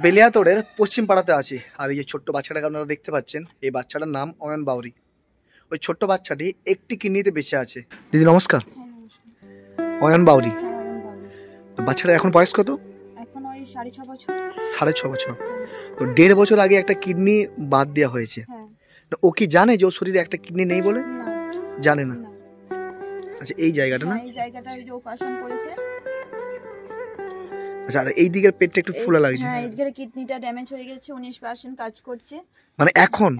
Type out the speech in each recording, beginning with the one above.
বেলিয়াতোড়ের পশ্চিম পাড়াতে আছি। আর এই যে ছোট্ট বাচ্চাটাকে আপনারা দেখতে পাচ্ছেন, এই বাচ্চাটার নাম অয়ন বাউরি। ওই ছোট্ট বাচ্চাটি একটি কিডনিতে বেঁচে আছে। দিদি নমস্কার। অয়ন বাউরি, বাচ্চাটা এখন বয়স কত? এখন ওই 6.5 বছর। 6.5 বছর। তো 1.5 বছর আগে একটা কিডনি বাদ দেওয়া হয়েছে। ও কি জানে যে ওর শরীরে একটা কিডনি নেই বলে? জানে না। আচ্ছা, এই জায়গাটা না, এই জায়গাটা ওই যে অপারেশন করেছে। আচ্ছা, আর এই দিকের পেটটা একটু ফুলা লাগছে। হ্যাঁ, এই দিকের কিডনিটা ড্যামেজ হয়ে গেছে, 19% কাজ করছে মানে এখন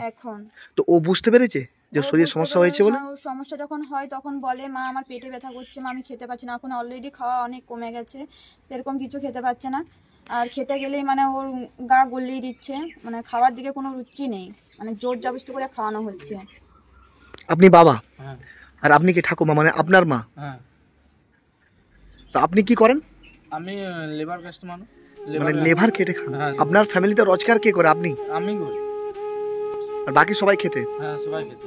তো ও বুঝতে পেরেছে যে শরীরে সমস্যা হয়েছে বলে? সমস্যা যখন হয় তখন বলে মা আমার পেটে ব্যথা করছে, মা আমি খেতে পাচ্ছি না। এখন অলরেডি খাওয়া অনেক কমে গেছে, সেরকম কিছু খেতে পাচ্ছে না। আর খেতে গেলেই মানে ওর গা গলিয়ে দিচ্ছে, মানে খাওয়ার দিকে কোনো রুচি নেই, মানে জোর জবরদস্তি করে খাওয়ানো হচ্ছে। আপনি বাবা আর আপনি কি ঠাকুমা, মানে আপনার মা? তো আপনি কি করেন? আমি লেবার কাস্টমার, মানে লেবার কেটে খান। আপনার ফ্যামিলিতে রোজগার কে করে? আপনি? আমি করি। আর বাকি সবাই খেতে? হ্যাঁ, সবাই খেতে।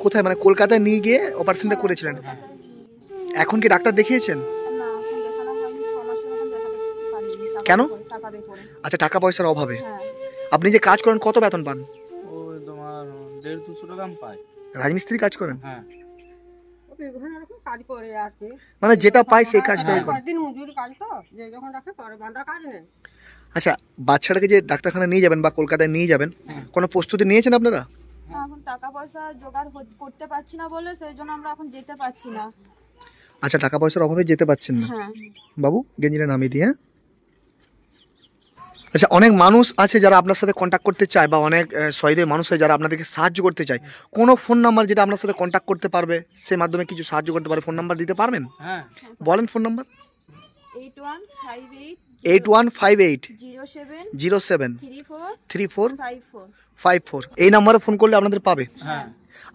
কোথায়, মানে কলকাতায় নিয়ে গিয়ে অপারেশনটা করেছিলেন? এখন কি ডাক্তার দেখিয়েছেন? না, এখন দেখানো হয়নি, 6 মাসের মতন দেখাতে পারিনি। কেন? টাকা বের। আচ্ছা, টাকা পয়সার অভাবে। হ্যাঁ। আপনি যে কাজ করেন কত বেতন পান? ও তোমার 150-200 টাকা আমি পাই। রাজমিস্ত্রি কাজ করেন? হ্যাঁ। বিভিন্ন রকম কাজ করে আর কি, মানে যেটা পাই সেই কাজটাই করেন? দিন মজুরি কাজ তো, যে যখন রাখে পরে বাঁধা কাজ নেই। আচ্ছা, বাচ্চাটাকে যে ডাক্তারখানা নিয়ে যাবেন বা কলকাতায় নিয়ে যাবেন, কোনো প্রস্তুতি নিয়েছেন আপনারা? এখন টাকা পয়সা জোগাড় করতে পারছি না বলে সেই জন্য আমরা এখন যেতে পারছি না। আচ্ছা, টাকা পয়সার অভাবে যেতে পারছেন না। হ্যাঁ বাবু, গেঞ্জিটা নামিয়ে দিয়ে। আচ্ছা, অনেক মানুষ আছে যারা আপনার সাথে কন্ট্যাক্ট করতে চায়, বা অনেক সহৃদয় মানুষ আছে যারা আপনাদেরকে সাহায্য করতে চায়। কোনো ফোন নাম্বার যেটা আপনার সাথে কন্ট্যাক্ট করতে পারবে, সেই মাধ্যমে কিছু সাহায্য করতে পারে, ফোন নাম্বার দিতে পারবেন? হ্যাঁ, বলেন ফোন নাম্বার। 8158 07 34 54. এই নাম্বারে ফোন করলে আপনাদের পাবে। হ্যাঁ।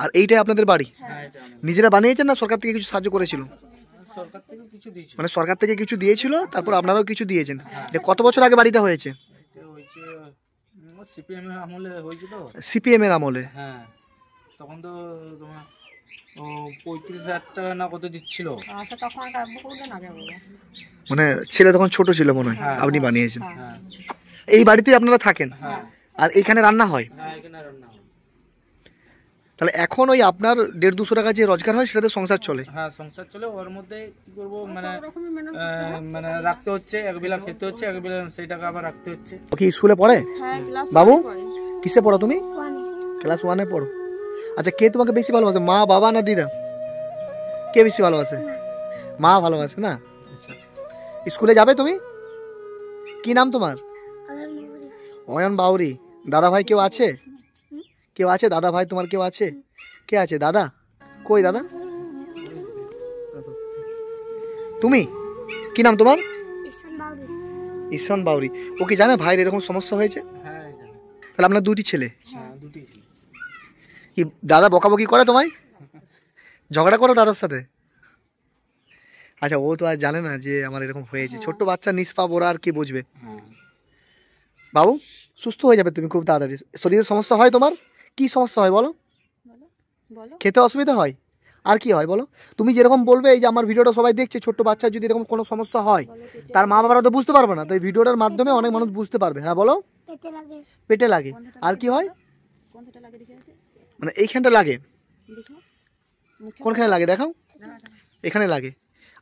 আর এইটাই আপনাদের বাড়ি? হ্যাঁ, এটা আমি। নিজেরা বানিয়েছেন না সরকার থেকে কিছু সাহায্য করেছিল? সরকার থেকে কিছু দিয়েছে। মানে সরকার থেকে কিছু দিয়েছিল, তারপর আপনারাও কিছু দিয়েছেন। এটা কত বছর আগে বাড়িটা হয়েছে? এটা হয়েছে সিপিএম এর আমলে হয়েছে তো। সিপিএম এর আমলে? হ্যাঁ, তখন তো তোমার 35,000 টাকা না কত দিচ্ছিল। আচ্ছা, তখন মানে ছেলে তখন ছোট ছিল মনে হয়, হ্যাঁ। আপনি বানিয়েছেন। হ্যাঁ। এই বাড়িতেই আপনারা থাকেন? হ্যাঁ। আর এখানে রান্না হয়? হ্যাঁ, এখানে রান্না হয়। তাহলে এখন ওই আপনার 150-200 টাকা যে রোজগার হয় সেটাতে সংসার চলে? হ্যাঁ, সংসার চলে। ওর মধ্যে কি করব, মানে মানে রাখতে হচ্ছে, একবেলা খেতে হচ্ছে, একবেলা সেই টাকা আবার রাখতে হচ্ছে। ও কি স্কুলে পড়ে? হ্যাঁ, ক্লাস বাবু পড়ে। কিসে পড়ো তুমি? ক্লাস 1-এ পড়ো। আচ্ছা, কে তোমাকে বেশি ভালোবাসে, মা, বাবা না দিদা? কে বেশি ভালোবাসে? মা ভালোবাসে না? আচ্ছা, স্কুলে যাবে তুমি? কি নাম তোমার? অয়ন বাউরি। দাদা ভাই কেউ আছে? কেউ আছে দাদা ভাই তোমার? কেউ আছে? কে আছে দাদা? কই দাদা? তুমি কি নাম তোমার? ঈশান বাউরি। ও কি জানে ভাইয়ের এরকম সমস্যা হয়েছে? হ্যাঁ, জানি। তাহলে আপনার দুটি ছেলে? হ্যাঁ, দুটি ছিল। কি দাদা বকাবকি করে তোমায়? ঝগড়া করো দাদার সাথে? আচ্ছা, ও তো আর জানে না যে আমার এরকম হয়েছে। ছোট্ট বাচ্চা নিষ্পাপ, ওরা আর কি বুঝবে। হ্যাঁ। বাবু, সুস্থ হয়ে যাবে তুমি খুব তাড়াতাড়ি। শরীরের সমস্যা হয় তোমার? কি সমস্যা হয় বলো? খেতে অসুবিধা হয়? আর কি হয় বলো? তুমি যেরকম বলবে, এই যে আমার ভিডিওটা সবাই দেখছে, ছোট্ট বাচ্চার যদি এরকম কোনো সমস্যা হয়, তার মা বাবারা তো বুঝতে পারবে না, তো এই ভিডিওটার মাধ্যমে অনেক মানুষ বুঝতে পারবে। হ্যাঁ বলো। পেটে লাগে। আর কি হয়? মানে এইখানটা লাগে? কোনখানে লাগে দেখাও। এখানে লাগে।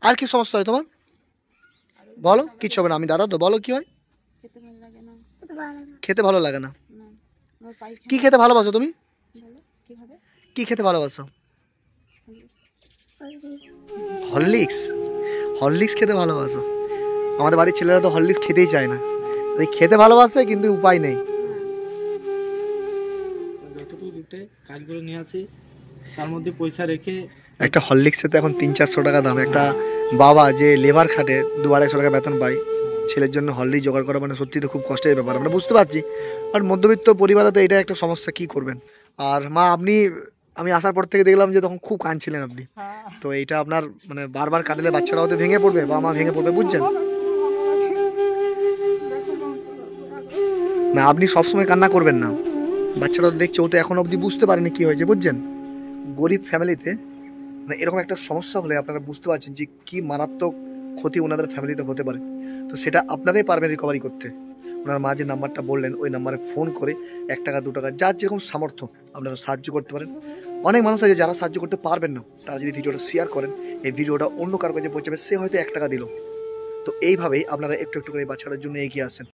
আর কি সমস্যা হয় তোমার বলো? কিচ্ছু হবে না, আমি দাদা তো। বলো কি হয়? খেতে ভালো লাগে না? কি খেতে ভালোবাসো তুমি? কি খেতে ভালোবাসো? হরলিক্স? হরলিক্স খেতে ভালোবাসো? আমাদের বাড়ির ছেলেরা তো হরলিক্স খেতেই চায় না। ওই খেতে ভালোবাসে, কিন্তু উপায় নেই। যতটুকু দুটো কাজ করে নিয়ে আসি, তার মধ্যে পয়সা রেখে। একটা হরলিক্সের তো এখন 300-400 টাকা দাম। একটা বাবা যে লেবার খাটে 200-250 টাকা বেতন পায়, ছেলের জন্য হরলিক্স জোগাড় করা মানে সত্যি তো খুব কষ্টের ব্যাপার। আমরা বুঝতে পারছি, আর মধ্যবিত্ত পরিবারে তো এটা একটা সমস্যা, কি করবেন। আর মা, আমি আসার পর থেকে দেখলাম যে তখন খুব কাঁদছিলেন আপনি। তো এইটা আপনার মানে বারবার কাঁদলে বাচ্চারাও তো ভেঙে পড়বে, বা মা ভেঙে পড়বে, বুঝছেন না? আপনি সবসময় কান্না করবেন না, বাচ্চারা তো দেখছে, ও তো এখন অবধি বুঝতে পারেনি কি হয়েছে, বুঝছেন। গরিব ফ্যামিলিতে মানে এরকম একটা সমস্যা হলে আপনারা বুঝতে পারছেন যে কি মারাত্মক ক্ষতি ওনাদের ফ্যামিলিতে হতে পারে। তো সেটা আপনারাই পারবেন রিকভারি করতে। আপনার মা যে নাম্বারটা বললেন ওই নাম্বারে ফোন করে 1 টাকা 2 টাকা যার যেরকম সামর্থ্য আপনারা সাহায্য করতে পারেন। অনেক মানুষ আছে যারা সাহায্য করতে পারবেন না, তারা যদি ভিডিওটা শেয়ার করেন, এই ভিডিওটা অন্য কারো কাছে পৌঁছাবে, সে হয়তো 1 টাকা দিল। তো এইভাবেই আপনারা একটু একটু করে এই বাচ্চাটার জন্য এগিয়ে আসেন।